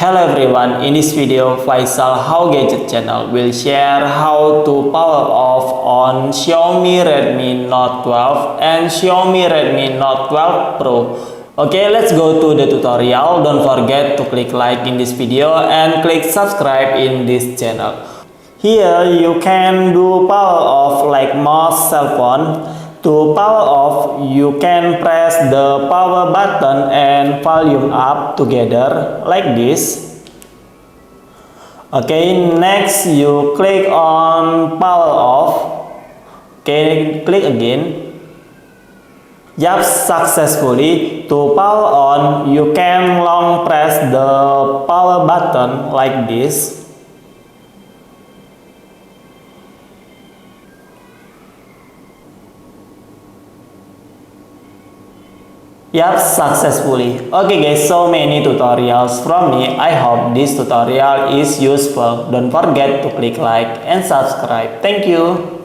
Hello everyone, in this video Faisal How Gadget channel will share how to power off on Xiaomi Redmi Note 12 and Xiaomi Redmi Note 12 Pro. Okay, let's go to the tutorial. Don't forget to click like in this video and click subscribe in this channel. Here you can do power off like most cell phone. To power off, you can press the power button and volume up together like this. Okay, next you click on power off. Okay, click again. Yup, successfully. To power on, you can long press the power button like this. Yup, successfully. Okay guys, so many tutorials from me. I hope this tutorial is useful. Don't forget to click like and subscribe. Thank you.